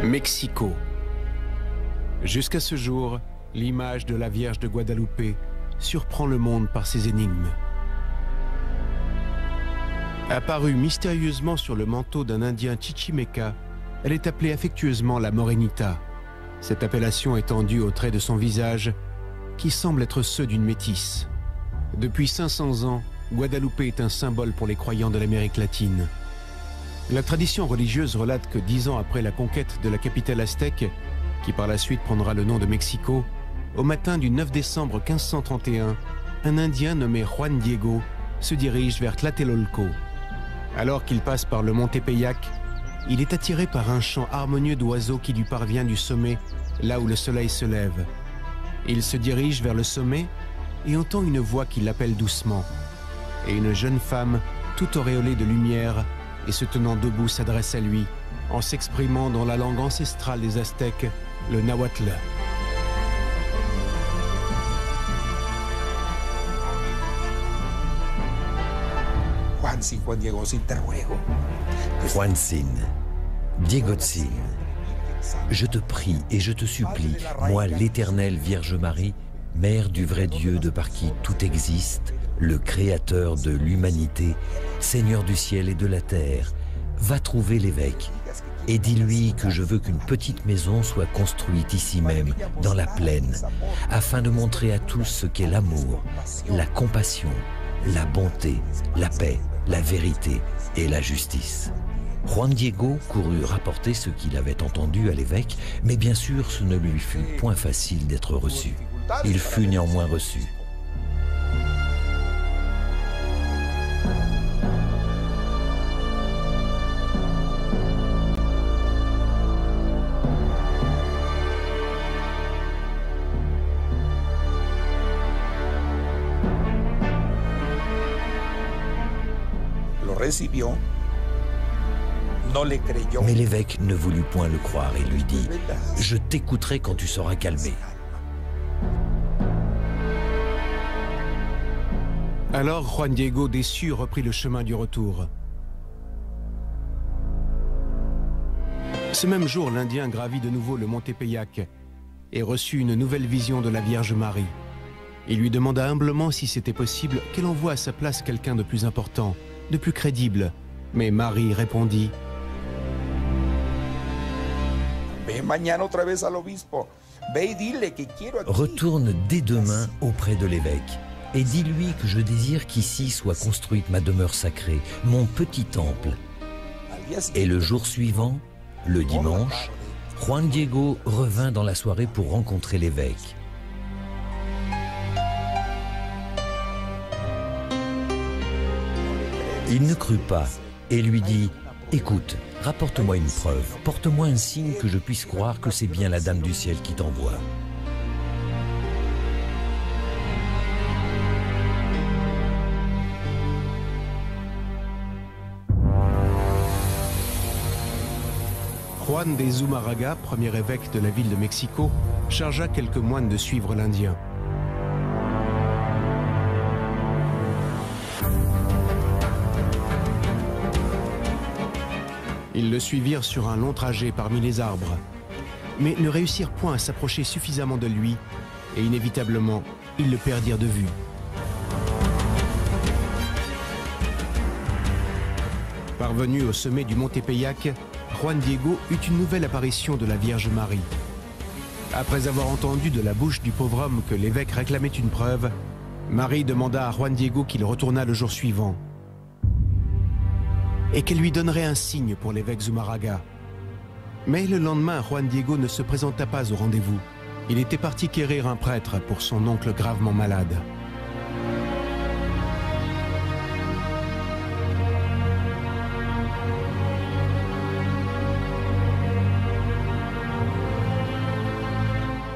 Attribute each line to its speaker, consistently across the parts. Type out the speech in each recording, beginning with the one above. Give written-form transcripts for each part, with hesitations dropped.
Speaker 1: Mexico. Jusqu'à ce jour, l'image de la Vierge de Guadalupe surprend le monde par ses énigmes. Apparue mystérieusement sur le manteau d'un Indien chichimeca, elle est appelée affectueusement la Morenita. Cette appellation étant due aux traits de son visage, qui semblent être ceux d'une métisse. Depuis 500 ans, Guadalupe est un symbole pour les croyants de l'Amérique latine. La tradition religieuse relate que 10 ans après la conquête de la capitale aztèque, qui par la suite prendra le nom de Mexico, au matin du 9 décembre 1531, un Indien nommé Juan Diego se dirige vers Tlatelolco. Alors qu'il passe par le mont Tepeyac, il est attiré par un chant harmonieux d'oiseaux qui lui parvient du sommet, là où le soleil se lève. Il se dirige vers le sommet et entend une voix qui l'appelle doucement. Et une jeune femme, toute auréolée de lumière et se tenant debout, s'adresse à lui, en s'exprimant dans la langue ancestrale des Aztèques, le nahuatl.
Speaker 2: Juancin, Diegotzin, je te prie et je te supplie, moi l'Éternelle Vierge Marie, Mère du vrai Dieu de par qui tout existe, le Créateur de l'humanité, Seigneur du ciel et de la terre, va trouver l'évêque et dis-lui que je veux qu'une petite maison soit construite ici même, dans la plaine, afin de montrer à tous ce qu'est l'amour, la compassion, la bonté, la paix, la vérité et la justice. Juan Diego courut rapporter ce qu'il avait entendu à l'évêque, mais bien sûr ce ne lui fut point facile d'être reçu. Il fut néanmoins reçu. Mais l'évêque ne voulut point le croire et lui dit « Je t'écouterai quand tu seras calmé. »
Speaker 1: Alors Juan Diego, déçu, reprit le chemin du retour. Ce même jour, l'Indien gravit de nouveau le mont Tepeyac et reçut une nouvelle vision de la Vierge Marie. Il lui demanda humblement si c'était possible qu'elle envoie à sa place quelqu'un de plus important, de plus crédible. Mais Marie répondit:
Speaker 2: Retourne dès demain auprès de l'évêque et dis-lui que je désire qu'ici soit construite ma demeure sacrée, mon petit temple. Et le jour suivant, le dimanche, Juan Diego revint dans la soirée pour rencontrer l'évêque. Il ne crut pas et lui dit « Écoute, rapporte-moi une preuve, porte-moi un signe que je puisse croire que c'est bien la Dame du Ciel qui t'envoie. »
Speaker 1: Juan de Zumárraga, premier évêque de la ville de Mexico, chargea quelques moines de suivre l'Indien. Ils le suivirent sur un long trajet parmi les arbres, mais ne réussirent point à s'approcher suffisamment de lui, et inévitablement, ils le perdirent de vue. Parvenu au sommet du mont Tepeyac, Juan Diego eut une nouvelle apparition de la Vierge Marie. Après avoir entendu de la bouche du pauvre homme que l'évêque réclamait une preuve, Marie demanda à Juan Diego qu'il retournât le jour suivant et qu'elle lui donnerait un signe pour l'évêque Zumárraga. Mais le lendemain, Juan Diego ne se présenta pas au rendez-vous. Il était parti quérir un prêtre pour son oncle gravement malade.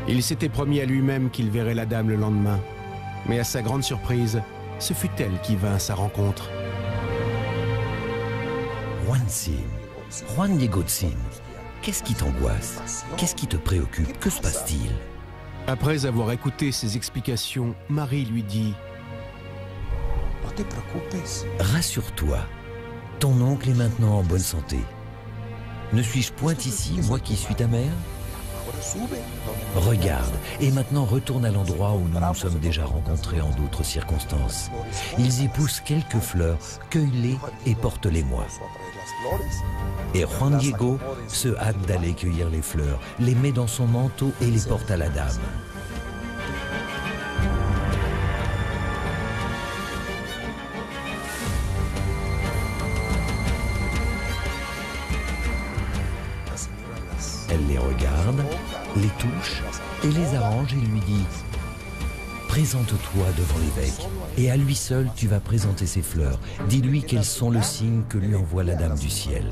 Speaker 1: Il s'était promis à lui-même qu'il verrait la dame le lendemain. Mais à sa grande surprise, ce fut elle qui vint à sa rencontre.
Speaker 2: Juan Diegotzin, qu'est-ce qui t'angoisse? Qu'est-ce qui te préoccupe? Que se passe-t-il?
Speaker 1: Après avoir écouté ses explications, Marie lui dit:
Speaker 2: Rassure-toi, ton oncle est maintenant en bonne santé. Ne suis-je point ici, moi qui suis ta mère? Regarde, et maintenant retourne à l'endroit où nous nous sommes déjà rencontrés en d'autres circonstances. Ils y poussent quelques fleurs, cueille-les et porte-les-moi. Et Juan Diego se hâte d'aller cueillir les fleurs, les met dans son manteau et les porte à la dame. Elle les regarde, les touche et les arrange et lui dit « Présente-toi devant l'évêque et à lui seul tu vas présenter ces fleurs. Dis-lui quels sont le signe que lui envoie la Dame du Ciel. »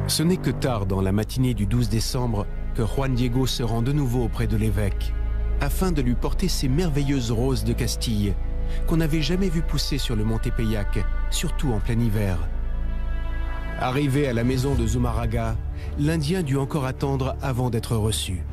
Speaker 1: Ce n'est que tard dans la matinée du 12 décembre que Juan Diego se rend de nouveau auprès de l'évêque afin de lui porter ces merveilleuses roses de Castille qu'on n'avait jamais vues pousser sur le mont Tepeyac, surtout en plein hiver. Arrivé à la maison de Zumarraga, l'Indien dut encore attendre avant d'être reçu.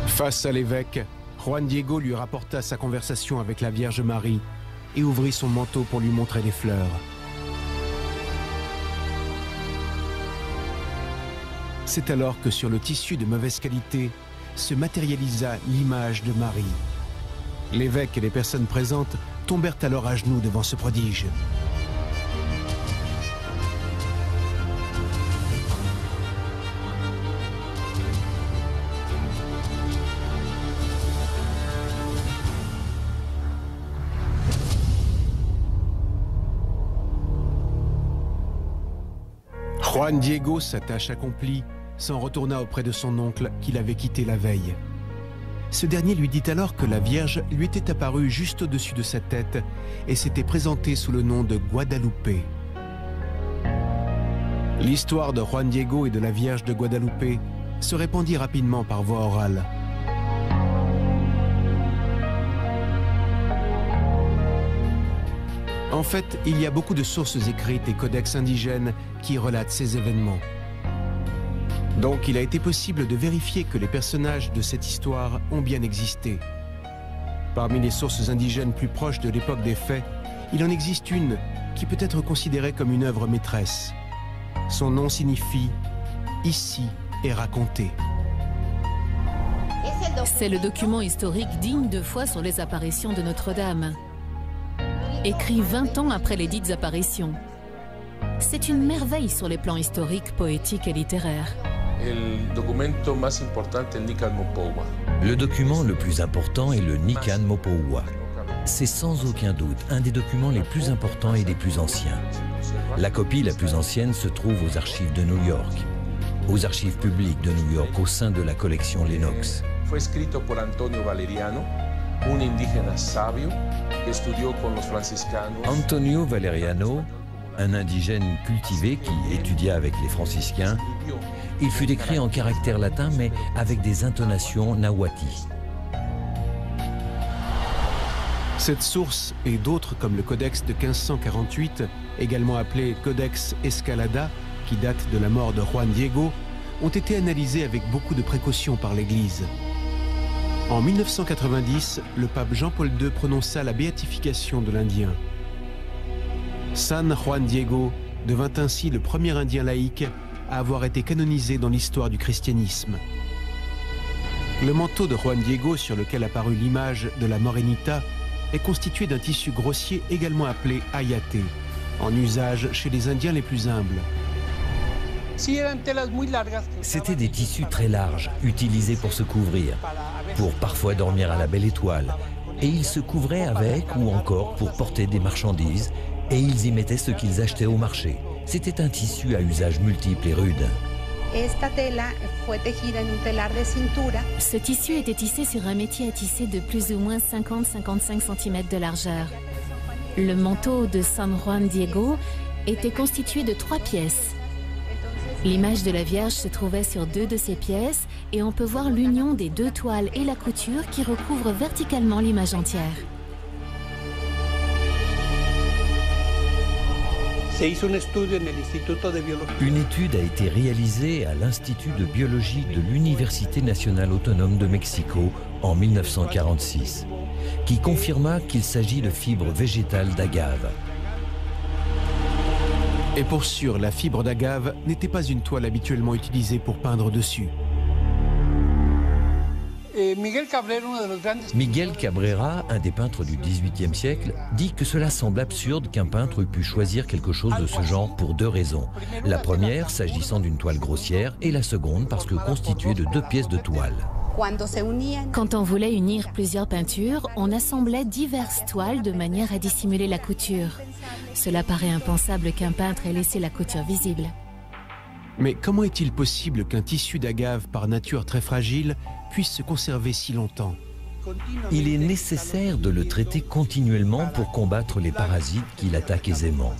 Speaker 1: Face à l'évêque, Juan Diego lui rapporta sa conversation avec la Vierge Marie et ouvrit son manteau pour lui montrer les fleurs. C'est alors que sur le tissu de mauvaise qualité se matérialisa l'image de Marie. L'évêque et les personnes présentes tombèrent alors à genoux devant ce prodige. Juan Diego, sa tâche accomplie, s'en retourna auprès de son oncle qu'il avait quitté la veille. Ce dernier lui dit alors que la Vierge lui était apparue juste au-dessus de sa tête et s'était présentée sous le nom de Guadalupe. L'histoire de Juan Diego et de la Vierge de Guadalupe se répandit rapidement par voie orale. En fait, il y a beaucoup de sources écrites et codex indigènes qui relatent ces événements. Donc il a été possible de vérifier que les personnages de cette histoire ont bien existé. Parmi les sources indigènes plus proches de l'époque des faits, il en existe une qui peut être considérée comme une œuvre maîtresse. Son nom signifie « Ici est raconté ».
Speaker 3: C'est le document historique digne de foi sur les apparitions de Notre-Dame. Écrit 20 ans après les dites apparitions. C'est une merveille sur les plans historiques, poétiques et littéraires.
Speaker 2: Le document le plus important est le Nican Mopohua. C'est sans aucun doute un des documents les plus importants et les plus anciens. La copie la plus ancienne se trouve aux archives de New York, aux archives publiques de New York au sein de la collection Lennox. Antonio Valeriano, un indigène cultivé qui étudia avec les franciscains, il fut écrit en caractère latin mais avec des intonations nahuati.
Speaker 1: Cette source et d'autres comme le codex de 1548, également appelé Codex Escalada, qui date de la mort de Juan Diego, ont été analysées avec beaucoup de précautions par l'Église. En 1990, le pape Jean-Paul II prononça la béatification de l'Indien. San Juan Diego devint ainsi le premier Indien laïque à avoir été canonisé dans l'histoire du christianisme. Le manteau de Juan Diego, sur lequel apparut l'image de la Morenita, est constitué d'un tissu grossier également appelé ayate, en usage chez les Indiens les plus humbles.
Speaker 2: C'étaient des tissus très larges, utilisés pour se couvrir, pour parfois dormir à la belle étoile, et ils se couvraient avec ou encore pour porter des marchandises, et ils y mettaient ce qu'ils achetaient au marché, C'était un tissu à usage multiple et rude.
Speaker 3: Ce tissu était tissé sur un métier à tisser de plus ou moins 50-55 cm de largeur. Le manteau de San Juan Diego était constitué de 3 pièces. L'image de la Vierge se trouvait sur 2 de ces pièces et on peut voir l'union des 2 toiles et la couture qui recouvre verticalement l'image entière.
Speaker 2: Une étude a été réalisée à l'Institut de biologie de l'Université nationale autonome de Mexico en 1946, qui confirma qu'il s'agit de fibres végétales d'agave.
Speaker 1: Et pour sûr, la fibre d'agave n'était pas une toile habituellement utilisée pour peindre dessus.
Speaker 2: Miguel Cabrera, un des peintres du XVIIIe siècle, dit que cela semble absurde qu'un peintre ait pu choisir quelque chose de ce genre pour 2 raisons. La première, s'agissant d'une toile grossière, et la seconde, parce que constituée de 2 pièces de toile.
Speaker 3: Quand on voulait unir plusieurs peintures, on assemblait diverses toiles de manière à dissimuler la couture. Cela paraît impensable qu'un peintre ait laissé la couture visible.
Speaker 1: Mais comment est-il possible qu'un tissu d'agave par nature très fragile puisse se conserver si longtemps?
Speaker 2: Il est nécessaire de le traiter continuellement pour combattre les parasites qui l'attaquent aisément.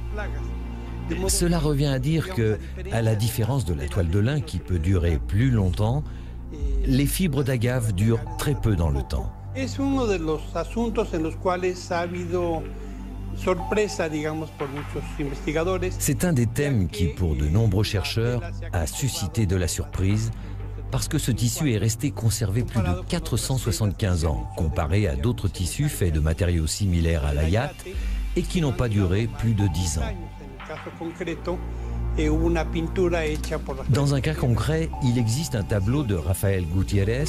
Speaker 2: Cela revient à dire que, à la différence de la toile de lin qui peut durer plus longtemps, les fibres d'agave durent très peu dans le temps. C'est un des thèmes qui, pour de nombreux chercheurs, a suscité de la surprise parce que ce tissu est resté conservé plus de 475 ans, comparé à d'autres tissus faits de matériaux similaires à l'ayate et qui n'ont pas duré plus de 10 ans. Dans un cas concret, il existe un tableau de Rafael Gutiérrez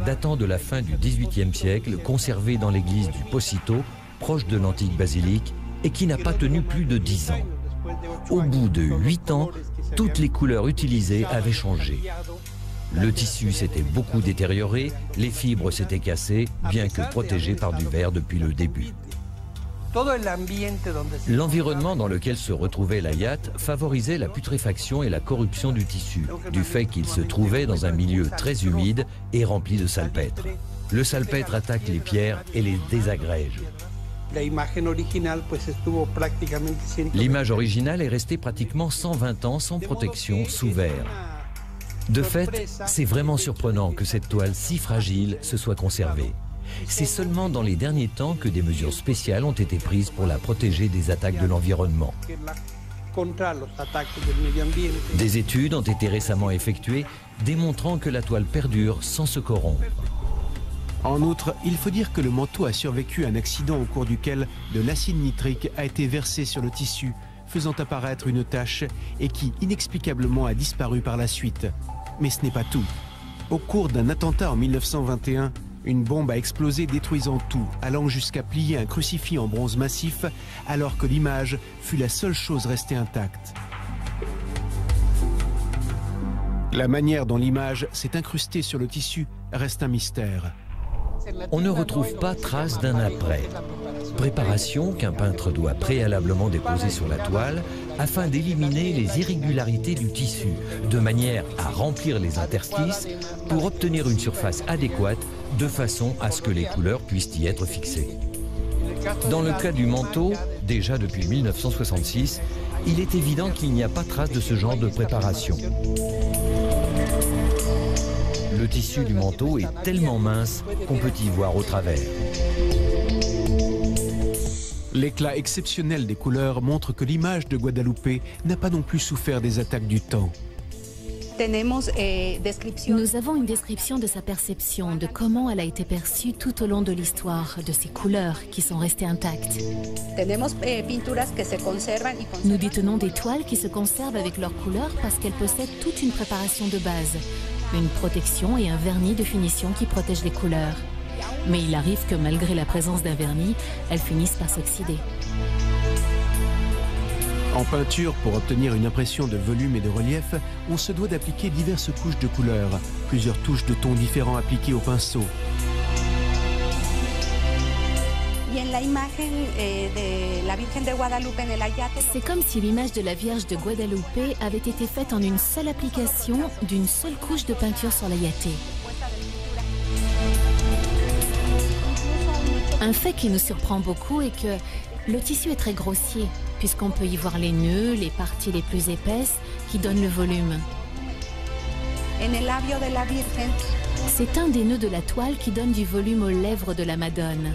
Speaker 2: datant de la fin du XVIIIe siècle, conservé dans l'église du Pocito, proche de l'antique basilique, et qui n'a pas tenu plus de 10 ans. Au bout de 8 ans, toutes les couleurs utilisées avaient changé. Le tissu s'était beaucoup détérioré, les fibres s'étaient cassées, bien que protégées par du verre depuis le début. L'environnement dans lequel se retrouvait l'ayate favorisait la putréfaction et la corruption du tissu, du fait qu'il se trouvait dans un milieu très humide et rempli de salpêtre. Le salpêtre attaque les pierres et les désagrège. L'image originale est restée pratiquement 120 ans sans protection sous verre. De fait, c'est vraiment surprenant que cette toile si fragile se soit conservée. C'est seulement dans les derniers temps que des mesures spéciales ont été prises pour la protéger des attaques de l'environnement. Des études ont été récemment effectuées démontrant que la toile perdure sans se corrompre.
Speaker 1: En outre, il faut dire que le manteau a survécu à un accident au cours duquel de l'acide nitrique a été versé sur le tissu, faisant apparaître une tache et qui inexplicablement a disparu par la suite. Mais ce n'est pas tout. Au cours d'un attentat en 1921, une bombe a explosé détruisant tout, allant jusqu'à plier un crucifix en bronze massif, alors que l'image fut la seule chose restée intacte. La manière dont l'image s'est incrustée sur le tissu reste un mystère.
Speaker 2: On ne retrouve pas trace d'un après. Préparation qu'un peintre doit préalablement déposer sur la toile afin d'éliminer les irrégularités du tissu, de manière à remplir les interstices pour obtenir une surface adéquate de façon à ce que les couleurs puissent y être fixées. Dans le cas du manteau, déjà depuis 1966, il est évident qu'il n'y a pas trace de ce genre de préparation. Le tissu du manteau est tellement mince qu'on peut y voir au travers.
Speaker 1: L'éclat exceptionnel des couleurs montre que l'image de Guadalupe n'a pas non plus souffert des attaques du temps.
Speaker 3: Nous avons une description de sa perception, de comment elle a été perçue tout au long de l'histoire, de ses couleurs qui sont restées intactes. Nous détenons des toiles qui se conservent avec leurs couleurs parce qu'elles possèdent toute une préparation de base, une protection et un vernis de finition qui protègent les couleurs. Mais il arrive que malgré la présence d'un vernis, elles finissent par s'oxyder.
Speaker 1: En peinture, pour obtenir une impression de volume et de relief, on se doit d'appliquer diverses couches de couleurs, plusieurs touches de tons différents appliquées au pinceau.
Speaker 3: C'est comme si l'image de la Vierge de Guadalupe avait été faite en une seule application d'une seule couche de peinture sur l'ayate. Un fait qui nous surprend beaucoup est que le tissu est très grossier, puisqu'on peut y voir les nœuds, les parties les plus épaisses qui donnent le volume. C'est un des nœuds de la toile qui donne du volume aux lèvres de la Madone.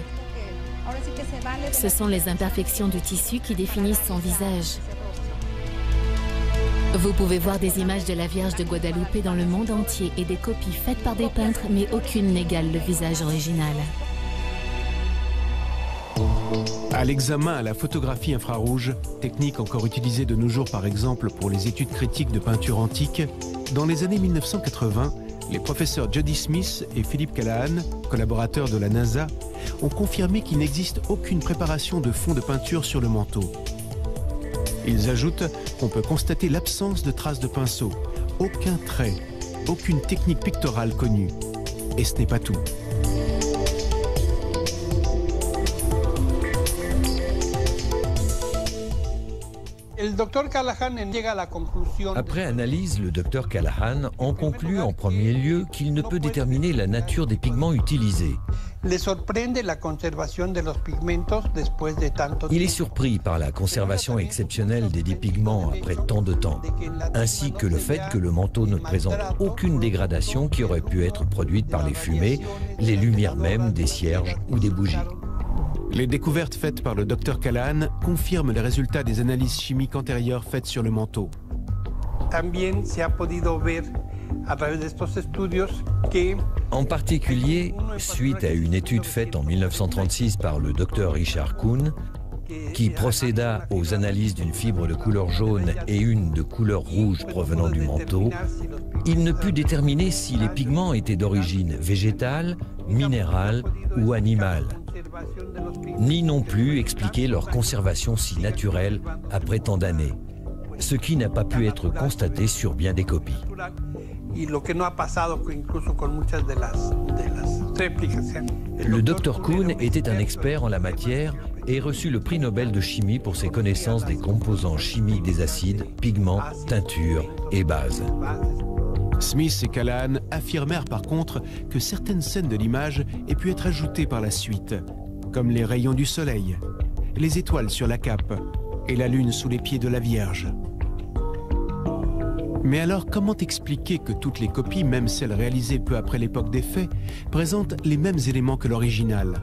Speaker 3: Ce sont les imperfections du tissu qui définissent son visage. Vous pouvez voir des images de la Vierge de Guadalupe dans le monde entier et des copies faites par des peintres, mais aucune n'égale le visage original.
Speaker 1: À l'examen à la photographie infrarouge, technique encore utilisée de nos jours par exemple pour les études critiques de peinture antique, dans les années 1980, les professeurs Jody Smith et Philip Callahan, collaborateurs de la NASA, ont confirmé qu'il n'existe aucune préparation de fond de peinture sur le manteau. Ils ajoutent qu'on peut constater l'absence de traces de pinceau, aucun trait, aucune technique pictorale connue. Et ce n'est pas tout.
Speaker 2: Après analyse, le docteur Callahan en conclut en premier lieu qu'il ne peut déterminer la nature des pigments utilisés. Il est surpris par la conservation exceptionnelle des pigments après tant de temps, ainsi que le fait que le manteau ne présente aucune dégradation qui aurait pu être produite par les fumées, les lumières même des cierges ou des bougies.
Speaker 1: Les découvertes faites par le docteur Callahan confirment les résultats des analyses chimiques antérieures faites sur le manteau.
Speaker 2: En particulier, suite à une étude faite en 1936 par le docteur Richard Kuhn, qui procéda aux analyses d'une fibre de couleur jaune et une de couleur rouge provenant du manteau, il ne put déterminer si les pigments étaient d'origine végétale, minérale ou animale, ni non plus expliquer leur conservation si naturelle après tant d'années, ce qui n'a pas pu être constaté sur bien des copies. Le docteur Kuhn était un expert en la matière et reçut le prix Nobel de chimie pour ses connaissances des composants chimiques des acides, pigments, teintures et bases.
Speaker 1: Smith et Callahan affirmèrent par contre que certaines scènes de l'image aient pu être ajoutées par la suite, comme les rayons du soleil, les étoiles sur la cape et la lune sous les pieds de la Vierge. Mais alors, comment expliquer que toutes les copies, même celles réalisées peu après l'époque des faits, présentent les mêmes éléments que l'original?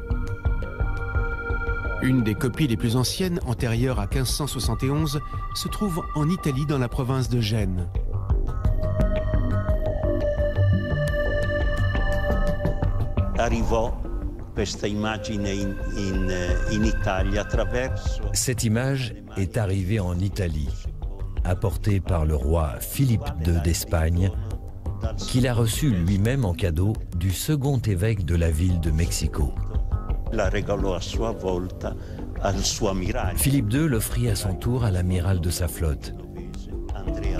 Speaker 1: Une des copies les plus anciennes, antérieure à 1571, se trouve en Italie dans la province de Gênes.
Speaker 2: Cette image est arrivée en Italie, apportée par le roi Philippe II d'Espagne, qu'il a reçu lui-même en cadeau du second évêque de la ville de Mexico. Philippe II l'offrit à son tour à l'amiral de sa flotte,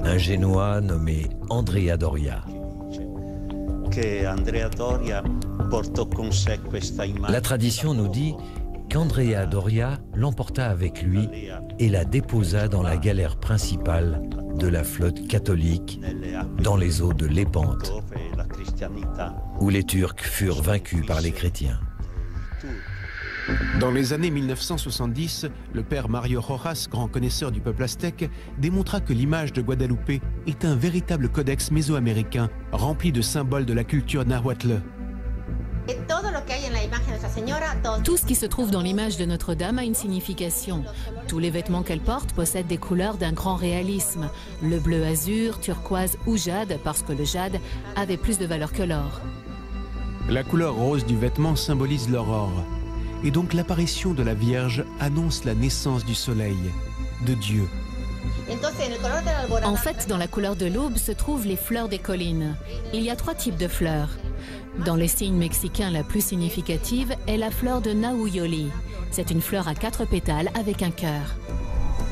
Speaker 2: un Génois nommé Andrea Doria. La tradition nous dit qu'Andrea Doria l'emporta avec lui et la déposa dans la galère principale de la flotte catholique dans les eaux de Lépante, où les Turcs furent vaincus par les chrétiens.
Speaker 1: Dans les années 1970, le père Mario Rojas, grand connaisseur du peuple aztèque, démontra que l'image de Guadalupe est un véritable codex mésoaméricain rempli de symboles de la culture nahuatl.
Speaker 3: Tout ce qui se trouve dans l'image de Notre-Dame a une signification. Tous les vêtements qu'elle porte possèdent des couleurs d'un grand réalisme. Le bleu azur, turquoise ou jade, parce que le jade avait plus de valeur que l'or.
Speaker 1: La couleur rose du vêtement symbolise l'aurore. Et donc l'apparition de la Vierge annonce la naissance du soleil, de Dieu.
Speaker 3: En fait, dans la couleur de l'aube se trouvent les fleurs des collines. Il y a 3 types de fleurs. Dans les signes mexicains, la plus significative est la fleur de Nauyoli. C'est une fleur à 4 pétales avec un cœur.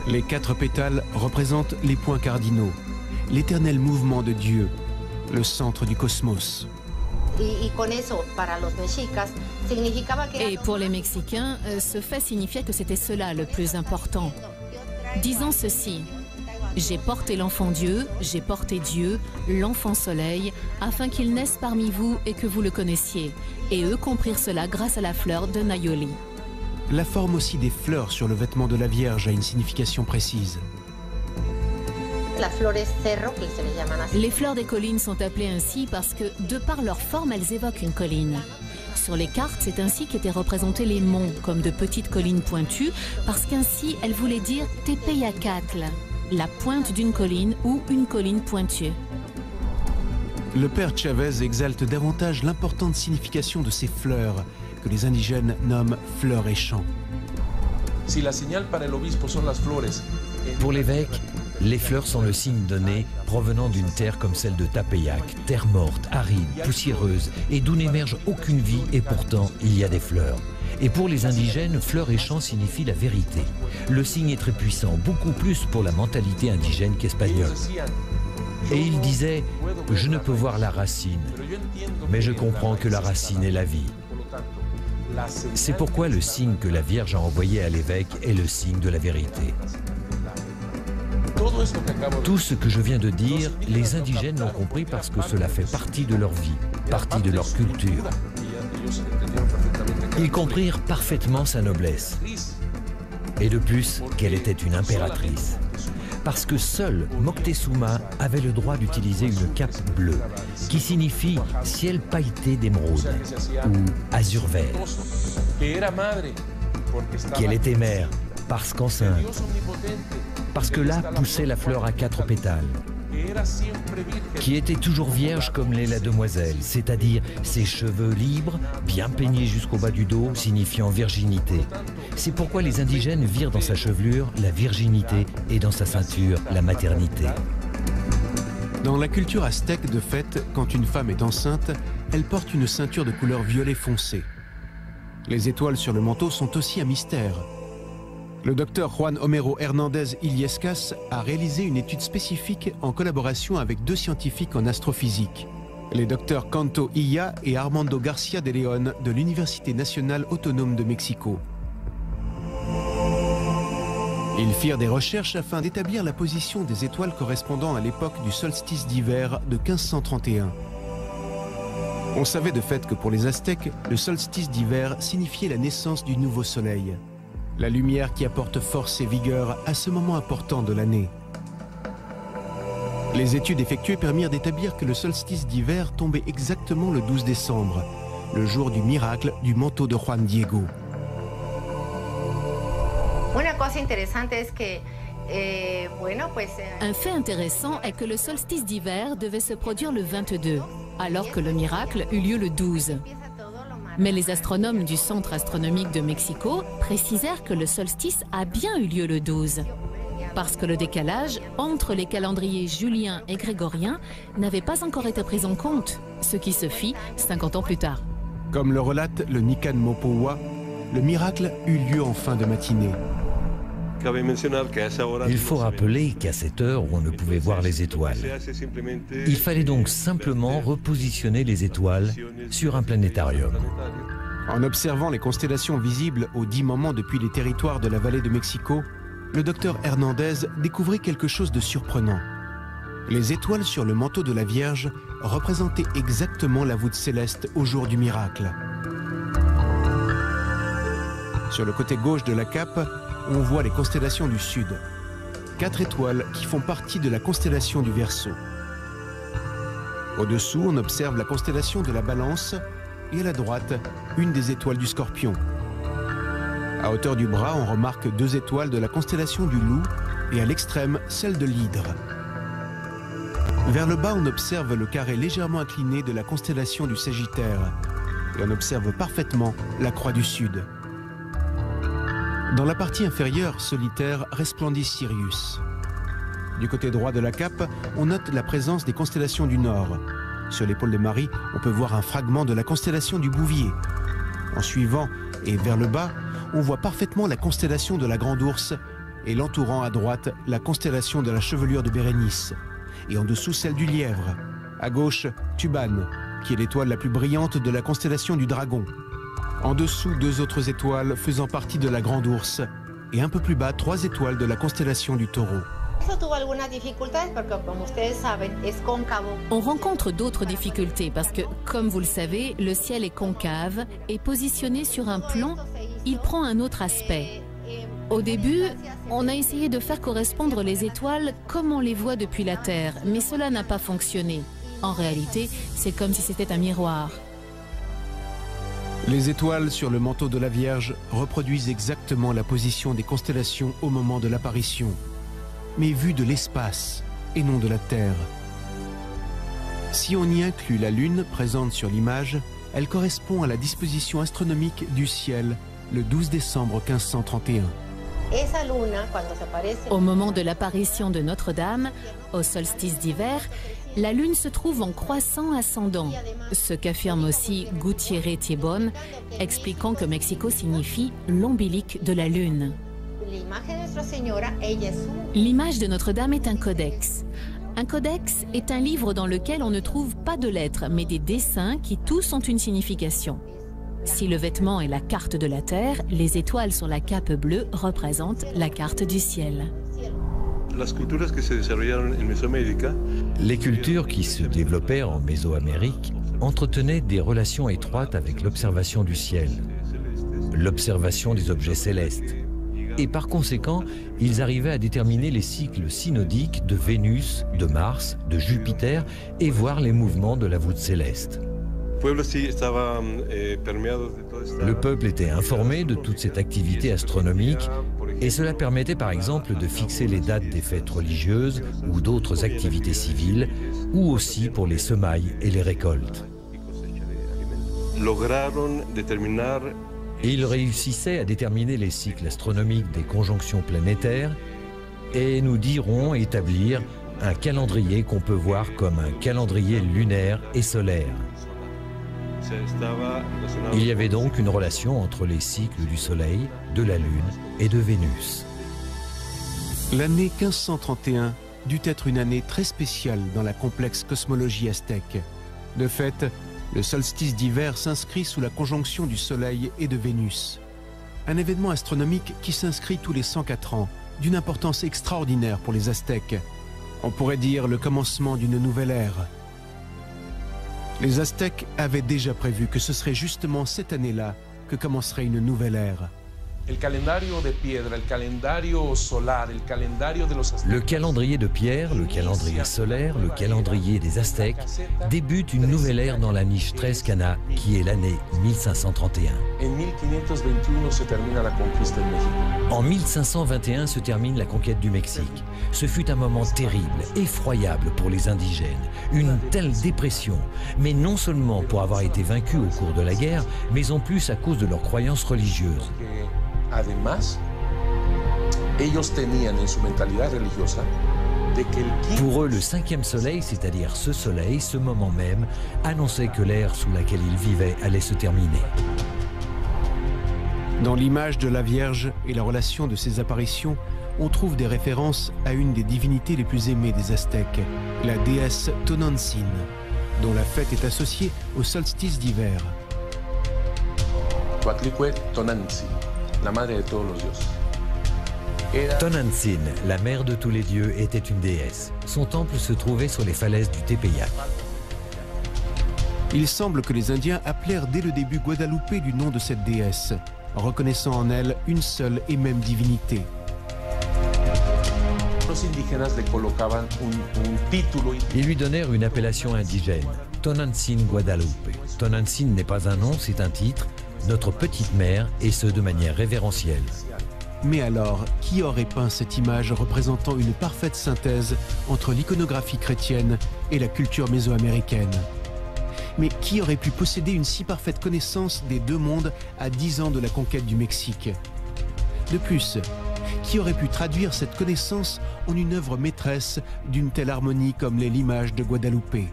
Speaker 1: Les 4 pétales représentent les points cardinaux, l'éternel mouvement de Dieu, le centre du cosmos.
Speaker 3: Et pour les Mexicains, ce fait signifiait que c'était cela le plus important. Disant ceci: j'ai porté l'enfant Dieu, j'ai porté Dieu, l'enfant soleil, afin qu'il naisse parmi vous et que vous le connaissiez. Et eux comprirent cela grâce à la fleur de Nayoli.
Speaker 1: La forme aussi des fleurs sur le vêtement de la Vierge a une signification précise.
Speaker 3: Les fleurs des collines sont appelées ainsi parce que, de par leur forme, elles évoquent une colline. Sur les cartes, c'est ainsi qu'étaient représentés les monts, comme de petites collines pointues, parce qu'ainsi elles voulaient dire Tepeyacatl, la pointe d'une colline ou une colline pointue.
Speaker 1: Le père Chavez exalte davantage l'importante signification de ces fleurs, que les indigènes nomment fleurs et champs.
Speaker 2: Pour l'évêque, les fleurs sont le signe donné provenant d'une terre comme celle de Tepeyac, terre morte, aride, poussiéreuse et d'où n'émerge aucune vie, et pourtant il y a des fleurs. Et pour les indigènes, fleurs et champs signifient la vérité. Le signe est très puissant, beaucoup plus pour la mentalité indigène qu'espagnole. Et il disait: je ne peux voir la racine, mais je comprends que la racine est la vie. C'est pourquoi le signe que la Vierge a envoyé à l'évêque est le signe de la vérité. Tout ce que je viens de dire, les indigènes l'ont compris parce que cela fait partie de leur vie, partie de leur culture. Ils comprirent parfaitement sa noblesse. Et de plus, qu'elle était une impératrice. Parce que seule Moctezuma avait le droit d'utiliser une cape bleue, qui signifie ciel pailleté d'émeraude, ou azur vert. Qu'elle était mère, parce qu'enceinte. Parce que là poussait la fleur à 4 pétales, qui était toujours vierge comme l'est la demoiselle, c'est-à-dire ses cheveux libres, bien peignés jusqu'au bas du dos, signifiant virginité. C'est pourquoi les indigènes virent dans sa chevelure la virginité et dans sa ceinture la maternité.
Speaker 1: Dans la culture aztèque, de fait, quand une femme est enceinte, elle porte une ceinture de couleur violet foncé. Les étoiles sur le manteau sont aussi un mystère. Le docteur Juan Homero Hernández Illescas a réalisé une étude spécifique en collaboration avec 2 scientifiques en astrophysique, les docteurs Canto Illa et Armando García de León de l'Université nationale autonome de Mexico. Ils firent des recherches afin d'établir la position des étoiles correspondant à l'époque du solstice d'hiver de 1531. On savait de fait que pour les Aztèques, le solstice d'hiver signifiait la naissance du nouveau soleil. La lumière qui apporte force et vigueur à ce moment important de l'année. Les études effectuées permirent d'établir que le solstice d'hiver tombait exactement le 12 décembre, le jour du miracle du manteau de Juan Diego.
Speaker 3: Un fait intéressant est que le solstice d'hiver devait se produire le 22, alors que le miracle eut lieu le 12. Mais les astronomes du Centre astronomique de Mexico précisèrent que le solstice a bien eu lieu le 12, parce que le décalage entre les calendriers julien et grégorien n'avait pas encore été pris en compte, ce qui se fit 50 ans plus tard.
Speaker 1: Comme le relate le Nican Mopowa, le miracle eut lieu en fin de matinée.
Speaker 2: Il faut rappeler qu'à cette heure, on ne pouvait voir les étoiles. Il fallait donc simplement repositionner les étoiles sur un planétarium.
Speaker 1: En observant les constellations visibles aux 10 moments depuis les territoires de la vallée de Mexico, le docteur Hernandez découvrit quelque chose de surprenant. Les étoiles sur le manteau de la Vierge représentaient exactement la voûte céleste au jour du miracle. Sur le côté gauche de la cape, on voit les constellations du Sud. 4 étoiles qui font partie de la constellation du Verseau. Au-dessous, on observe la constellation de la Balance et à la droite, une des étoiles du Scorpion. À hauteur du bras, on remarque 2 étoiles de la constellation du Loup et à l'extrême, celle de l'Hydre. Vers le bas, on observe le carré légèrement incliné de la constellation du Sagittaire et on observe parfaitement la Croix du Sud. Dans la partie inférieure, solitaire, resplendit Sirius. Du côté droit de la cape, on note la présence des constellations du Nord. Sur l'épaule de Marie, on peut voir un fragment de la constellation du Bouvier. En suivant et vers le bas, on voit parfaitement la constellation de la Grande Ourse et l'entourant à droite, la constellation de la Chevelure de Bérénice. Et en dessous, celle du Lièvre. À gauche, Tubane qui est l'étoile la plus brillante de la constellation du Dragon. En dessous, 2 autres étoiles faisant partie de la Grande Ourse. Et un peu plus bas, 3 étoiles de la constellation du Taureau.
Speaker 3: On rencontre d'autres difficultés parce que, comme vous le savez, le ciel est concave et positionné sur un plan, il prend un autre aspect. Au début, on a essayé de faire correspondre les étoiles comme on les voit depuis la Terre, mais cela n'a pas fonctionné. En réalité, c'est comme si c'était un miroir.
Speaker 1: Les étoiles sur le manteau de la Vierge reproduisent exactement la position des constellations au moment de l'apparition, mais vues de l'espace et non de la Terre. Si on y inclut la Lune présente sur l'image, elle correspond à la disposition astronomique du ciel le 12 décembre 1531.
Speaker 3: Au moment de l'apparition de Notre-Dame, au solstice d'hiver, la Lune se trouve en croissant ascendant, ce qu'affirme aussi Gutiérrez Thiebon, expliquant que Mexico signifie l'ombilic de la Lune. L'image de Notre-Dame est un codex. Un codex est un livre dans lequel on ne trouve pas de lettres, mais des dessins qui tous ont une signification. Si le vêtement est la carte de la Terre, les étoiles sur la cape bleue représentent la carte du ciel.
Speaker 2: Les cultures qui se développèrent en Mésoamérique entretenaient des relations étroites avec l'observation du ciel, l'observation des objets célestes. Et par conséquent, ils arrivaient à déterminer les cycles synodiques de Vénus, de Mars, de Jupiter et voir les mouvements de la voûte céleste. Le peuple était informé de toute cette activité astronomique et cela permettait par exemple de fixer les dates des fêtes religieuses ou d'autres activités civiles ou aussi pour les semailles et les récoltes. Et ils réussissaient à déterminer les cycles astronomiques des conjonctions planétaires et nous dirons établir un calendrier qu'on peut voir comme un calendrier lunaire et solaire. Il y avait donc une relation entre les cycles du Soleil, de la Lune et de Vénus.
Speaker 1: L'année 1531 dut être une année très spéciale dans la complexe cosmologie aztèque. De fait, le solstice d'hiver s'inscrit sous la conjonction du Soleil et de Vénus. Un événement astronomique qui s'inscrit tous les 104 ans, d'une importance extraordinaire pour les Aztèques. On pourrait dire le commencement d'une nouvelle ère. Les Aztèques avaient déjà prévu que ce serait justement cette année-là que commencerait une nouvelle ère.
Speaker 2: Le calendrier de pierre, le calendrier solaire, le calendrier des Aztèques débute une nouvelle ère dans la niche 13 Cana qui est l'année 1531. En 1521 se termine la conquête du Mexique. Ce fut un moment terrible, effroyable pour les indigènes. Une telle dépression, mais non seulement pour avoir été vaincus au cours de la guerre, mais en plus à cause de leurs croyances religieuses. Pour eux, le 5e soleil, c'est-à-dire ce soleil, ce moment même, annonçait que l'ère sous laquelle ils vivaient allait se terminer.
Speaker 1: Dans l'image de la Vierge et la relation de ses apparitions, on trouve des références à une des divinités les plus aimées des Aztèques, la déesse Tonantzin, dont la fête est associée au solstice d'hiver.
Speaker 2: Tonantzin, la mère de tous les dieux, était une déesse. Son temple se trouvait sur les falaises du Tepeyac.
Speaker 1: Il semble que les Indiens appelèrent dès le début Guadalupe du nom de cette déesse, reconnaissant en elle une seule et même divinité.
Speaker 2: Ils lui donnèrent une appellation indigène, Tonantzin Guadalupe. Tonantzin n'est pas un nom, c'est un titre, notre petite mère, et ce de manière révérentielle.
Speaker 1: Mais alors, qui aurait peint cette image représentant une parfaite synthèse entre l'iconographie chrétienne et la culture mésoaméricaine? Mais qui aurait pu posséder une si parfaite connaissance des deux mondes à 10 ans de la conquête du Mexique? De plus, qui aurait pu traduire cette connaissance en une œuvre maîtresse d'une telle harmonie comme l'est l'image de Guadalupe?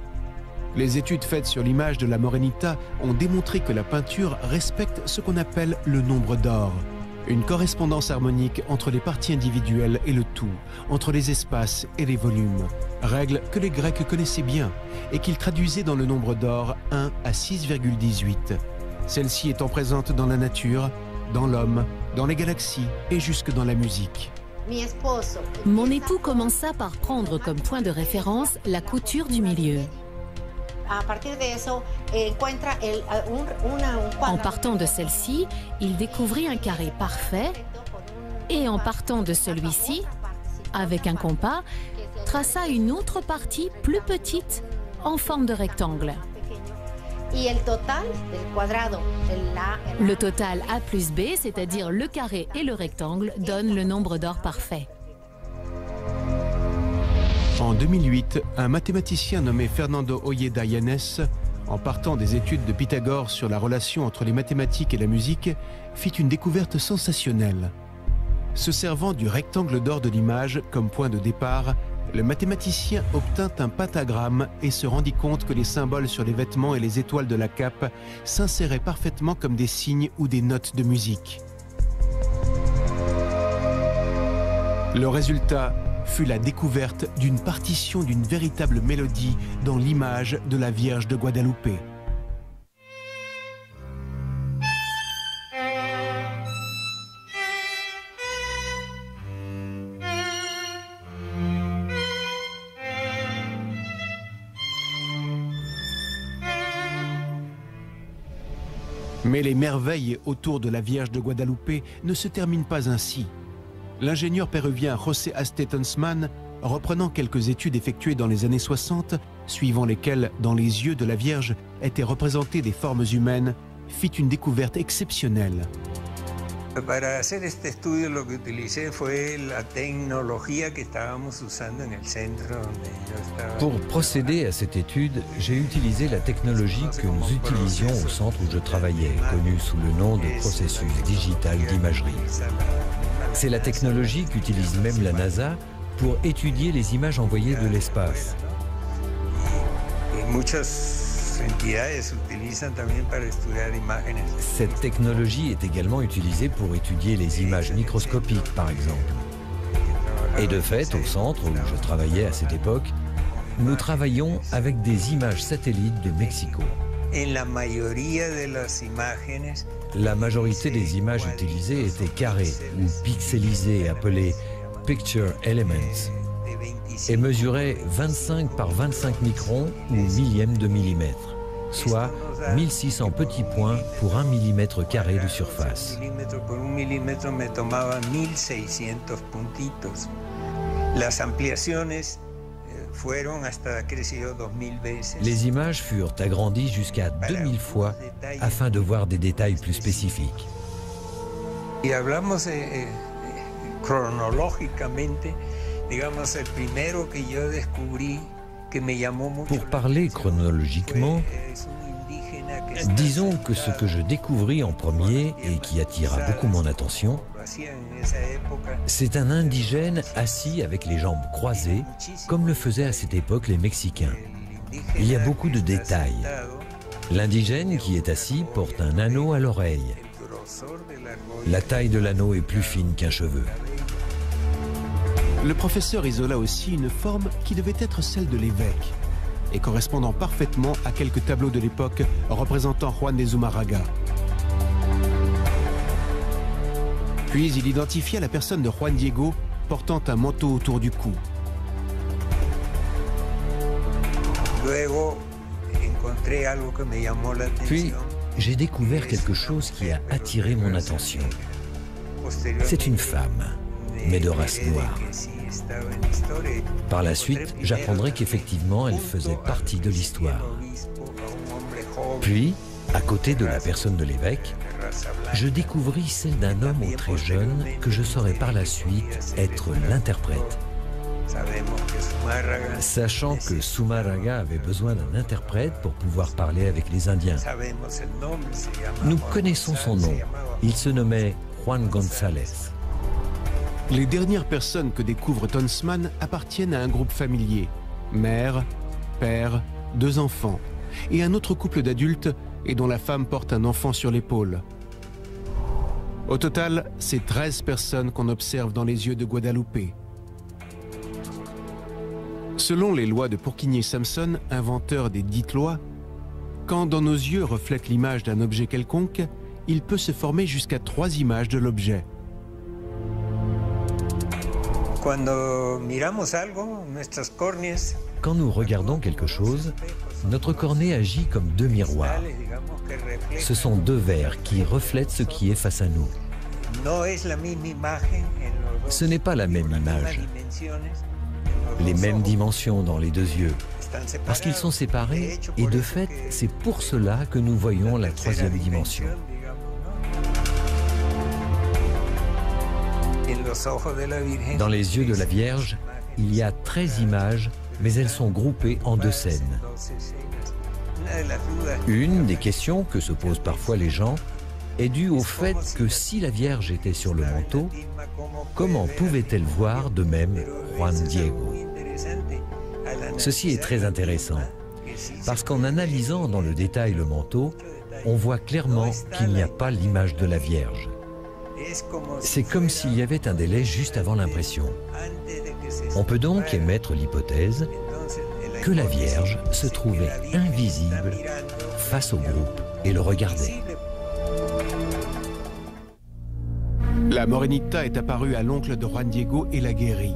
Speaker 1: Les études faites sur l'image de la Morenita ont démontré que la peinture respecte ce qu'on appelle le nombre d'or. Une correspondance harmonique entre les parties individuelles et le tout, entre les espaces et les volumes. Règle que les Grecs connaissaient bien et qu'ils traduisaient dans le nombre d'or 1 à 6,18. Celle-ci étant présente dans la nature, dans l'homme, dans les galaxies et jusque dans la musique.
Speaker 3: Mon époux commença par prendre comme point de référence la couture du milieu. En partant de celle-ci, il découvrit un carré parfait et en partant de celui-ci, avec un compas, traça une autre partie plus petite en forme de rectangle. Le total A plus B, c'est-à-dire le carré et le rectangle, donne le nombre d'or parfait.
Speaker 1: En 2008, un mathématicien nommé Fernando Ojeda Yanes, en partant des études de Pythagore sur la relation entre les mathématiques et la musique, fit une découverte sensationnelle. Se servant du rectangle d'or de l'image comme point de départ, le mathématicien obtint un pentagramme et se rendit compte que les symboles sur les vêtements et les étoiles de la cape s'inséraient parfaitement comme des signes ou des notes de musique. Le résultat fut la découverte d'une partition d'une véritable mélodie dans l'image de la Vierge de Guadalupe. Mais les merveilles autour de la Vierge de Guadalupe ne se terminent pas ainsi. L'ingénieur péruvien José Aste Tonsman, reprenant quelques études effectuées dans les années 60, suivant lesquelles, dans les yeux de la Vierge, étaient représentées des formes humaines, fit une découverte exceptionnelle.
Speaker 4: Para hacer este estudio, lo que utilicé fue la tecnología que estábamos usando en el centro donde yo estaba.
Speaker 2: Pour procéder à cette étude, j'ai utilisé la technologie que nous utilisions au centre où je travaillais, connue sous le nom de processus digital d'imagerie. C'est la technologie qu'utilise même la NASA pour étudier les images envoyées de l'espace. Cette technologie est également utilisée pour étudier les images microscopiques, par exemple. Et de fait, au centre où je travaillais à cette époque, nous travaillions avec des images satellites de Mexico. La majorité des images utilisées étaient carrées ou pixelisées, appelées Picture Elements, et mesuraient 25 par 25 microns ou millièmes de millimètre, soit 1600 petits points pour 1 millimètre carré de surface. Les images furent agrandies jusqu'à 2000 fois afin de voir des détails plus spécifiques. Pour parler chronologiquement, disons que ce que je découvris en premier et qui attira beaucoup mon attention, c'est un indigène assis avec les jambes croisées, comme le faisaient à cette époque les Mexicains. Il y a beaucoup de détails. L'indigène qui est assis porte un anneau à l'oreille. La taille de l'anneau est plus fine qu'un cheveu.
Speaker 1: Le professeur isola aussi une forme qui devait être celle de l'évêque et correspondant parfaitement à quelques tableaux de l'époque représentant Juan de Zumarraga. Puis il identifia la personne de Juan Diego portant un manteau autour du cou.
Speaker 2: Puis j'ai découvert quelque chose qui a attiré mon attention. C'est une femme, mais de race noire. Par la suite, j'apprendrai qu'effectivement, elle faisait partie de l'histoire. Puis, à côté de la personne de l'évêque, je découvris celle d'un homme très jeune que je saurais par la suite être l'interprète. Sachant que Zumarraga avait besoin d'un interprète pour pouvoir parler avec les Indiens. Nous connaissons son nom. Il se nommait Juan González.
Speaker 1: Les dernières personnes que découvre Tonsman appartiennent à un groupe familier. Mère, père, 2 enfants et un autre couple d'adultes et dont la femme porte un enfant sur l'épaule. Au total, c'est 13 personnes qu'on observe dans les yeux de Guadalupe. Selon les lois de Pourquigné-Samson, inventeur des dites lois, quand dans nos yeux reflète l'image d'un objet quelconque, il peut se former jusqu'à 3 images de l'objet.
Speaker 2: Quand nous regardons quelque chose, notre cornée agit comme 2 miroirs. Ce sont 2 verres qui reflètent ce qui est face à nous. Ce n'est pas la même image, les mêmes dimensions dans les 2 yeux, parce qu'ils sont séparés et de fait, c'est pour cela que nous voyons la 3e dimension. Dans les yeux de la Vierge, il y a 13 images, mais elles sont groupées en 2 scènes. Une des questions que se posent parfois les gens est due au fait que si la Vierge était sur le manteau, comment pouvait-elle voir de même Juan Diego? Ceci est très intéressant, parce qu'en analysant dans le détail le manteau, on voit clairement qu'il n'y a pas l'image de la Vierge. C'est comme s'il y avait un délai juste avant l'impression. On peut donc émettre l'hypothèse que la Vierge se trouvait invisible face au groupe et le regardait.
Speaker 1: La Morenita est apparue à l'oncle de Juan Diego et l'a guéri.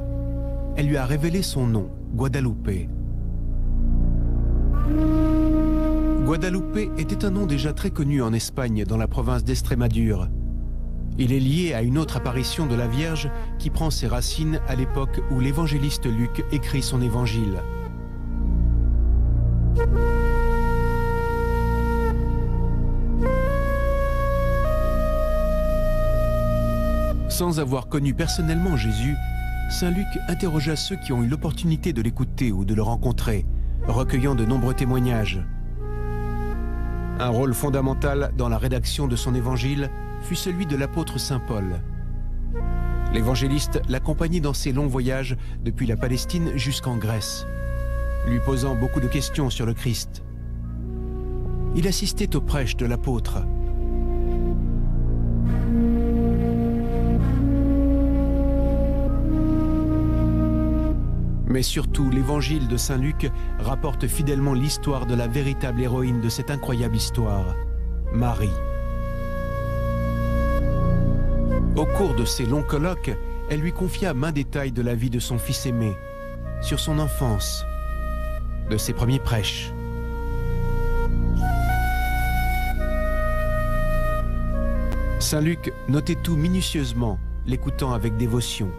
Speaker 1: Elle lui a révélé son nom, Guadalupe. Guadalupe était un nom déjà très connu en Espagne, dans la province d'Estrémadure. Il est lié à une autre apparition de la Vierge qui prend ses racines à l'époque où l'évangéliste Luc écrit son évangile. Sans avoir connu personnellement Jésus, saint Luc interrogea ceux qui ont eu l'opportunité de l'écouter ou de le rencontrer, recueillant de nombreux témoignages. Un rôle fondamental dans la rédaction de son évangile fut celui de l'apôtre saint Paul. L'évangéliste l'accompagnait dans ses longs voyages depuis la Palestine jusqu'en Grèce, lui posant beaucoup de questions sur le Christ. Il assistait aux prêches de l'apôtre. Mais surtout, l'évangile de saint Luc rapporte fidèlement l'histoire de la véritable héroïne de cette incroyable histoire, Marie. Au cours de ces longs colloques, elle lui confia maints détails de la vie de son fils aimé, sur son enfance, de ses premiers prêches. Saint Luc notait tout minutieusement, l'écoutant avec dévotion.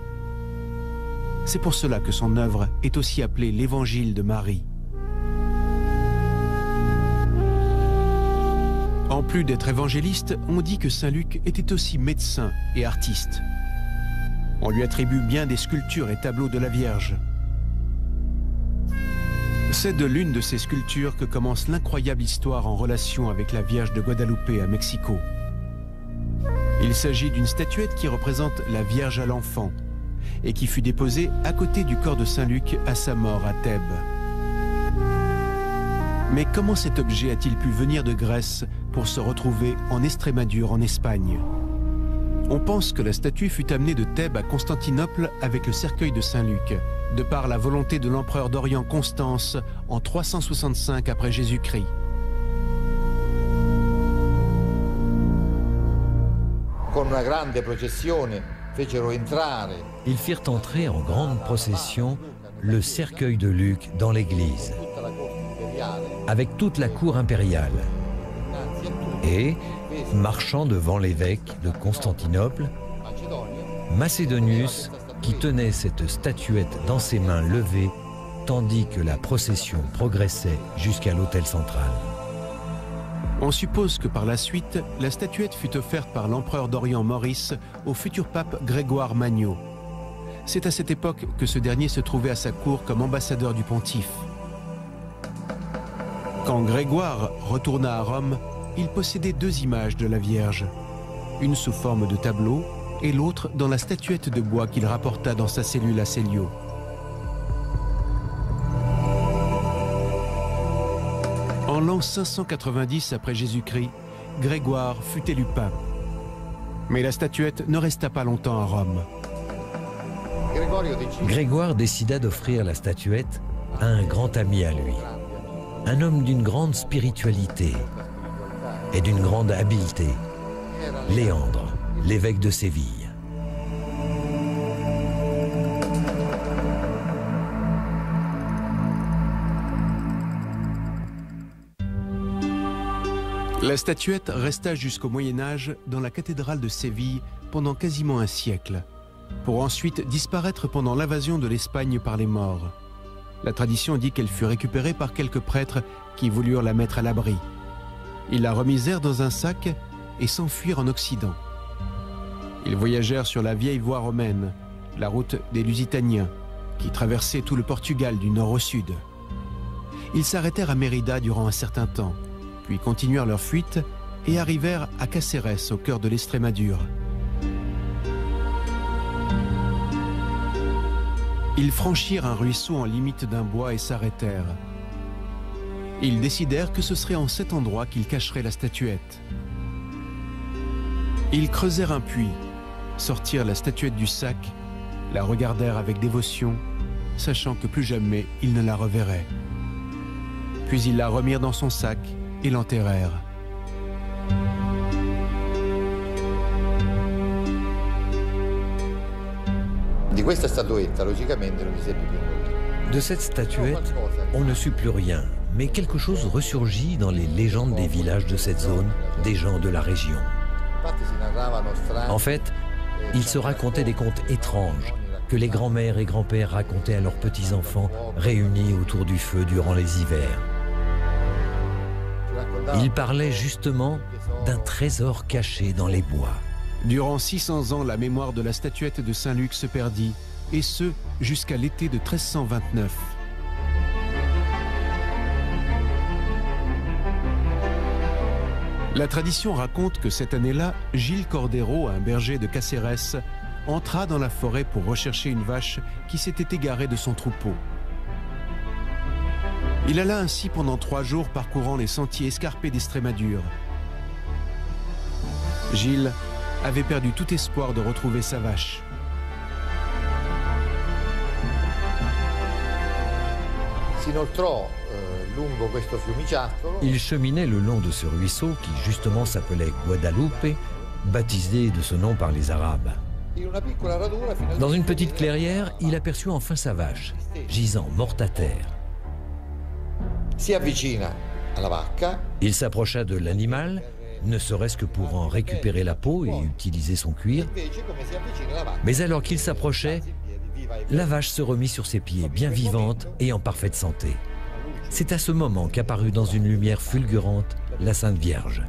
Speaker 1: C'est pour cela que son œuvre est aussi appelée l'Évangile de Marie. En plus d'être évangéliste, on dit que saint Luc était aussi médecin et artiste. On lui attribue bien des sculptures et tableaux de la Vierge. C'est de l'une de ces sculptures que commence l'incroyable histoire en relation avec la Vierge de Guadalupe à Mexico. Il s'agit d'une statuette qui représente la Vierge à l'enfant et qui fut déposée à côté du corps de saint Luc à sa mort à Thèbes. Mais comment cet objet a-t-il pu venir de Grèce pour se retrouver en Estrémadure, en Espagne? On pense que la statue fut amenée de Thèbes à Constantinople avec le cercueil de saint Luc, de par la volonté de l'empereur d'Orient Constance en 365 après Jésus-Christ.
Speaker 2: Ils firent entrer en grande procession le cercueil de Luc dans l'église, avec toute la cour impériale. Et, marchant devant l'évêque de Constantinople, Macédonius, qui tenait cette statuette dans ses mains levées, tandis que la procession progressait jusqu'à l'autel central.
Speaker 1: On suppose que par la suite, la statuette fut offerte par l'empereur d'Orient Maurice au futur pape Grégoire Magno. C'est à cette époque que ce dernier se trouvait à sa cour comme ambassadeur du pontife. Quand Grégoire retourna à Rome, il possédait 2 images de la Vierge, une sous forme de tableau et l'autre dans la statuette de bois qu'il rapporta dans sa cellule à Célio. En l'an 590 après Jésus-Christ, Grégoire fut élu pape. Mais la statuette ne resta pas longtemps à Rome.
Speaker 2: Grégoire décida d'offrir la statuette à un grand ami à lui, un homme d'une grande spiritualité et d'une grande habileté, Léandre, l'évêque de Séville.
Speaker 1: La statuette resta jusqu'au Moyen-Âge dans la cathédrale de Séville pendant quasiment un siècle, pour ensuite disparaître pendant l'invasion de l'Espagne par les Maures. La tradition dit qu'elle fut récupérée par quelques prêtres qui voulurent la mettre à l'abri. Ils la remisèrent dans un sac et s'enfuirent en Occident. Ils voyagèrent sur la vieille voie romaine, la route des Lusitaniens, qui traversait tout le Portugal du nord au sud. Ils s'arrêtèrent à Mérida durant un certain temps, puis continuèrent leur fuite et arrivèrent à Caceres, au cœur de l'Estrémadure. Ils franchirent un ruisseau en limite d'un bois et s'arrêtèrent. Ils décidèrent que ce serait en cet endroit qu'ils cacheraient la statuette. Ils creusèrent un puits, sortirent la statuette du sac, la regardèrent avec dévotion, sachant que plus jamais ils ne la reverraient. Puis ils la remirent dans son sac et l'enterrèrent.
Speaker 2: De cette statuette, on ne sut plus rien, mais quelque chose ressurgit dans les légendes des villages de cette zone, des gens de la région. En fait, il se racontait des contes étranges que les grands-mères et grands-pères racontaient à leurs petits-enfants réunis autour du feu durant les hivers. Ils parlaient justement d'un trésor caché dans les bois.
Speaker 1: Durant 600 ans, la mémoire de la statuette de Saint-Luc se perdit, et ce, jusqu'à l'été de 1329. La tradition raconte que cette année-là, Gilles Cordero, un berger de Caceres, entra dans la forêt pour rechercher une vache qui s'était égarée de son troupeau. Il alla ainsi pendant 3 jours parcourant les sentiers escarpés d'Estrémadure. Gilles avait perdu tout espoir de retrouver sa vache.
Speaker 2: Il cheminait le long de ce ruisseau qui justement s'appelait Guadalupe, baptisé de ce nom par les Arabes. Dans une petite clairière, il aperçut enfin sa vache, gisant morte à terre. Il s'approcha de l'animal, ne serait-ce que pour en récupérer la peau et utiliser son cuir. Mais alors qu'il s'approchait, la vache se remit sur ses pieds, bien vivante et en parfaite santé. C'est à ce moment qu'apparut dans une lumière fulgurante la Sainte Vierge.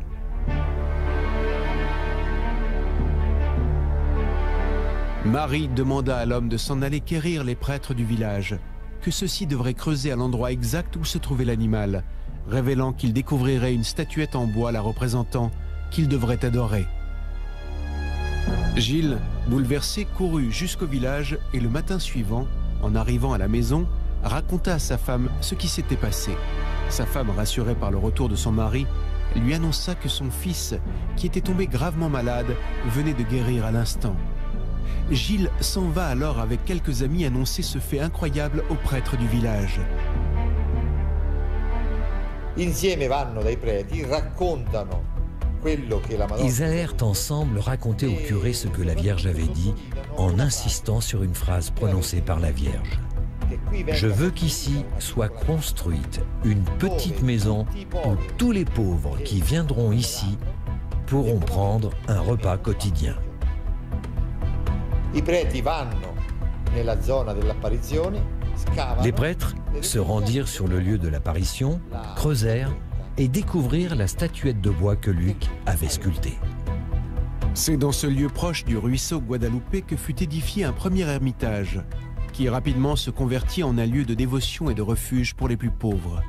Speaker 1: Marie demanda à l'homme de s'en aller quérir les prêtres du village, que ceux-ci devraient creuser à l'endroit exact où se trouvait l'animal, révélant qu'il découvrirait une statuette en bois la représentant, qu'il devrait adorer. Gilles, bouleversé, courut jusqu'au village et le matin suivant, en arrivant à la maison, raconta à sa femme ce qui s'était passé. Sa femme, rassurée par le retour de son mari, lui annonça que son fils, qui était tombé gravement malade, venait de guérir à l'instant. Gilles s'en va alors avec quelques amis annoncer ce fait incroyable aux prêtres du village.
Speaker 2: Ils allèrent ensemble raconter au curé ce que la Vierge avait dit en insistant sur une phrase prononcée par la Vierge. Je veux qu'ici soit construite une petite maison où tous les pauvres qui viendront ici pourront prendre un repas quotidien. Les prêtres se rendirent sur le lieu de l'apparition, creusèrent et découvrirent la statuette de bois que Luc avait sculptée.
Speaker 1: C'est dans ce lieu proche du ruisseau Guadalupe que fut édifié un premier ermitage, qui rapidement se convertit en un lieu de dévotion et de refuge pour les plus pauvres.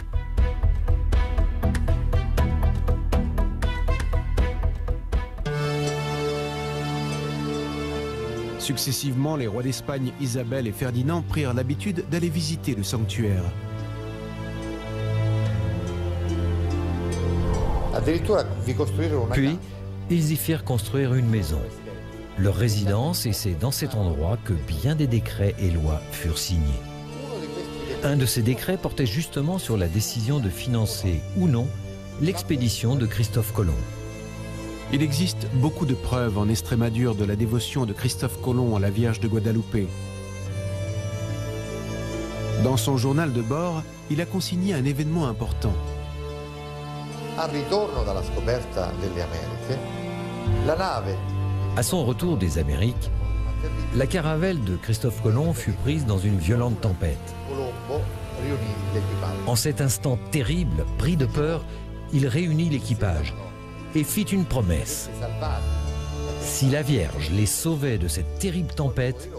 Speaker 1: Successivement, les rois d'Espagne Isabelle et Ferdinand prirent l'habitude d'aller visiter le sanctuaire.
Speaker 2: Puis, Ils y firent construire une maison, leur résidence, et c'est dans cet endroit que bien des décrets et lois furent signés. Un de ces décrets portait justement sur la décision de financer ou non l'expédition de Christophe Colomb.
Speaker 1: Il existe beaucoup de preuves en Estrémadure de la dévotion de Christophe Colomb à la Vierge de Guadalupe. Dans son journal de bord, il a consigné un événement important.
Speaker 5: Al ritorno dalla scoperta delle Americhe, la nave.
Speaker 2: À son retour des Amériques, la caravelle de Christophe Colomb fut prise dans une violente tempête. En cet instant terrible, pris de peur, il réunit l'équipage et fit une promesse. Si la Vierge les sauvait de cette terrible tempête,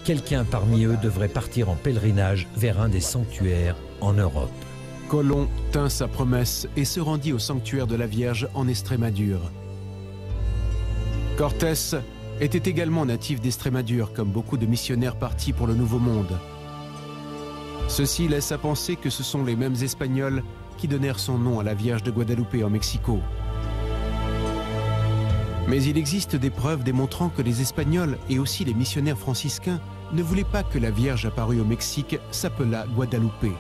Speaker 2: quelqu'un parmi eux devrait partir en pèlerinage vers un des sanctuaires en Europe.
Speaker 1: Colomb tint sa promesse et se rendit au sanctuaire de la Vierge en Estrémadure. Cortés était également natif d'Estrémadure, comme beaucoup de missionnaires partis pour le Nouveau Monde. Ceci laisse à penser que ce sont les mêmes Espagnols qui donnèrent son nom à la Vierge de Guadalupe en Mexico. Mais il existe des preuves démontrant que les Espagnols et aussi les missionnaires franciscains ne voulaient pas que la Vierge apparue au Mexique s'appelât Guadalupe.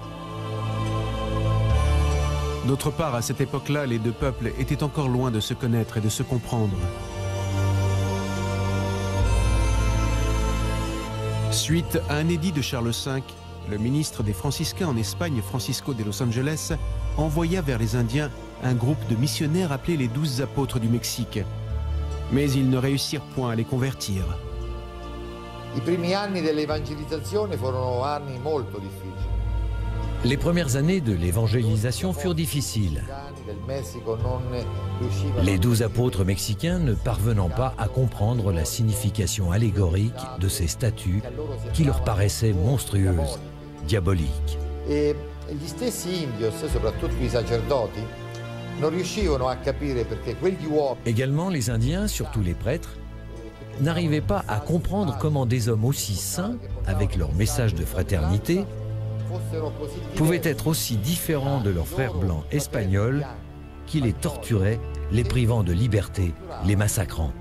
Speaker 1: D'autre part, à cette époque-là, les deux peuples étaient encore loin de se connaître et de se comprendre. Suite à un édit de Charles V, le ministre des franciscains en Espagne, Francisco de Los Angeles, envoya vers les Indiens un groupe de missionnaires appelés les 12 apôtres du Mexique. Mais ils ne réussirent point à les convertir.
Speaker 5: I primi anni dell'evangelizzazione furono anni molto difficili.
Speaker 2: Les premières années de l'évangélisation furent difficiles. Les 12 apôtres mexicains ne parvenant pas à comprendre la signification allégorique de ces statues qui leur paraissaient monstrueuses, diaboliques.
Speaker 5: E gli stessi indios, soprattutto i sacerdoti, non riuscivano a capire perché quegli uomini.
Speaker 2: Également, les Indiens, surtout les prêtres, n'arrivaient pas à comprendre comment des hommes aussi saints, avec leur message de fraternité, pouvaient être aussi différents de leurs frères blancs espagnols qui les torturaient, les privant de liberté, les massacrant.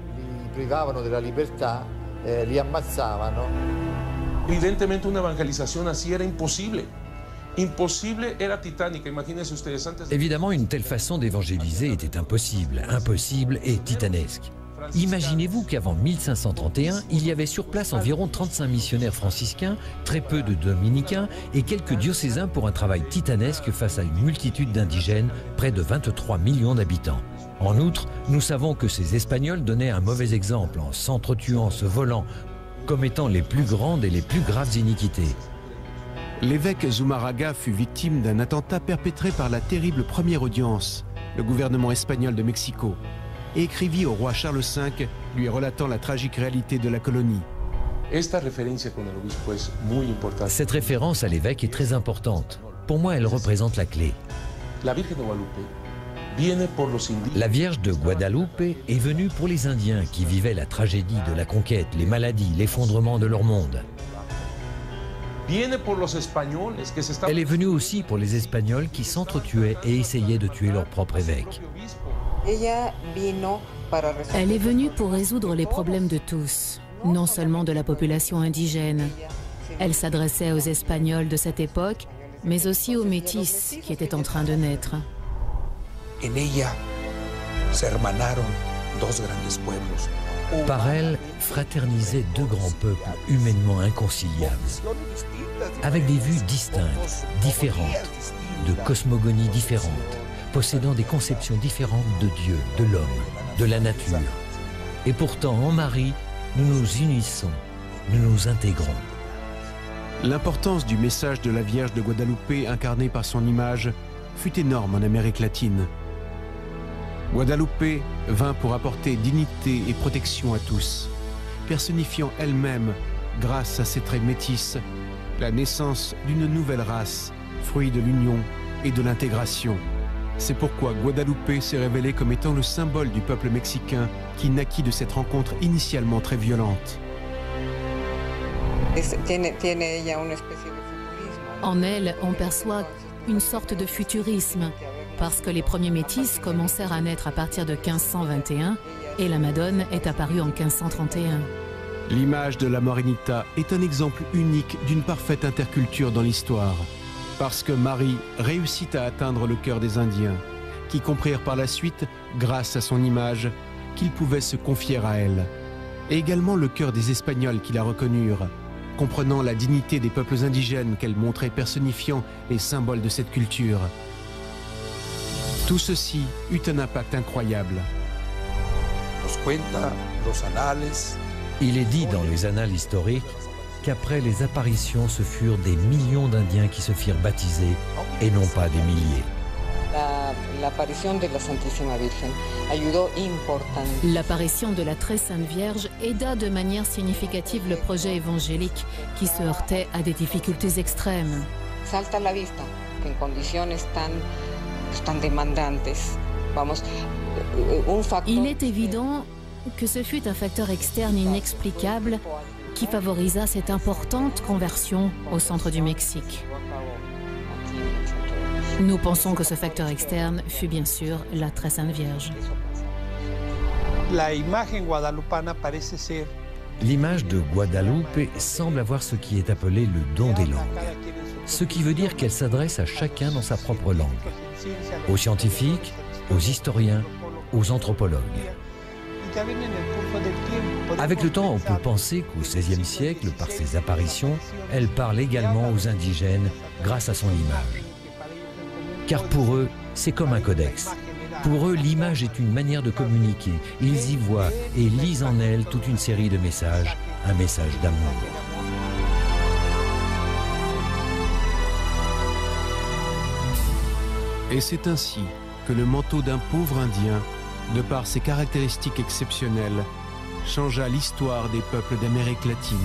Speaker 6: Evidentemente una evangelización así era imposible. Imposible era titánica, imagínense ustedes antes.
Speaker 2: Évidemment, une telle façon d'évangéliser était impossible, impossible et titanesque. Imaginez-vous qu'avant 1531, il y avait sur place environ 35 missionnaires franciscains, très peu de dominicains et quelques diocésains pour un travail titanesque face à une multitude d'indigènes, près de 23 millions d'habitants. En outre, nous savons que ces Espagnols donnaient un mauvais exemple en s'entretuant, se volant, commettant les plus grandes et les plus graves iniquités.
Speaker 1: L'évêque Zumárraga fut victime d'un attentat perpétré par la terrible première audience, le gouvernement espagnol de Mexico, et écrivit au roi Charles V, lui relatant la tragique réalité de la colonie.
Speaker 2: Cette référence à l'évêque est très importante. Pour moi, elle représente la clé. La Vierge de Guadalupe est venue pour les Indiens qui vivaient la tragédie de la conquête, les maladies, l'effondrement de leur monde. Elle est venue aussi pour les Espagnols qui s'entretuaient et essayaient de tuer leur propre évêque.
Speaker 3: Elle est venue pour résoudre les problèmes de tous, non seulement de la population indigène. Elle s'adressait aux Espagnols de cette époque, mais aussi aux métis qui étaient en train de naître.
Speaker 2: Par elle, fraternisaient deux grands peuples humainement inconciliables, avec des vues distinctes, différentes, de cosmogonies différentes, possédant des conceptions différentes de Dieu, de l'homme, de la nature. Et pourtant, en Marie, nous nous unissons, nous nous intégrons.
Speaker 1: L'importance du message de la Vierge de Guadalupe incarné par son image fut énorme en Amérique latine. Guadalupe vint pour apporter dignité et protection à tous, personnifiant elle-même, grâce à ses traits métis, la naissance d'une nouvelle race, fruit de l'union et de l'intégration. C'est pourquoi Guadalupe s'est révélée comme étant le symbole du peuple mexicain qui naquit de cette rencontre initialement très violente.
Speaker 3: En elle, on perçoit une sorte de futurisme. parce que les premiers métis commencèrent à naître à partir de 1521 et la Madone est apparue en 1531.
Speaker 1: L'image de la Morenita est un exemple unique d'une parfaite interculture dans l'histoire, parce que Marie réussit à atteindre le cœur des Indiens, qui comprirent par la suite, grâce à son image, qu'ils pouvaient se confier à elle, et également le cœur des Espagnols qui la reconnurent, comprenant la dignité des peuples indigènes qu'elle montrait personnifiant les symboles de cette culture. Tout ceci eut un impact incroyable.
Speaker 2: Il est dit dans les annales historiques qu'après les apparitions, ce furent des millions d'Indiens qui se firent baptiser et non pas des milliers.
Speaker 3: L'apparition de la Très Sainte Vierge aida de manière significative le projet évangélique qui se heurtait à des difficultés extrêmes. Il est évident que ce fut un facteur externe inexplicable qui favorisa cette importante conversion au centre du Mexique. Nous pensons que ce facteur externe fut bien sûr la Très Sainte Vierge.
Speaker 2: L'image de Guadalupe semble avoir ce qui est appelé le don des langues, ce qui veut dire qu'elle s'adresse à chacun dans sa propre langue, aux scientifiques, aux historiens, aux anthropologues. Avec le temps, on peut penser qu'au XVIe siècle, par ses apparitions, elle parle également aux indigènes grâce à son image. Car pour eux, c'est comme un codex. Pour eux, l'image est une manière de communiquer. Ils y voient et lisent en elle toute une série de messages, un message d'amour.
Speaker 1: Et c'est ainsi que le manteau d'un pauvre Indien, de par ses caractéristiques exceptionnelles, changea l'histoire des peuples d'Amérique latine.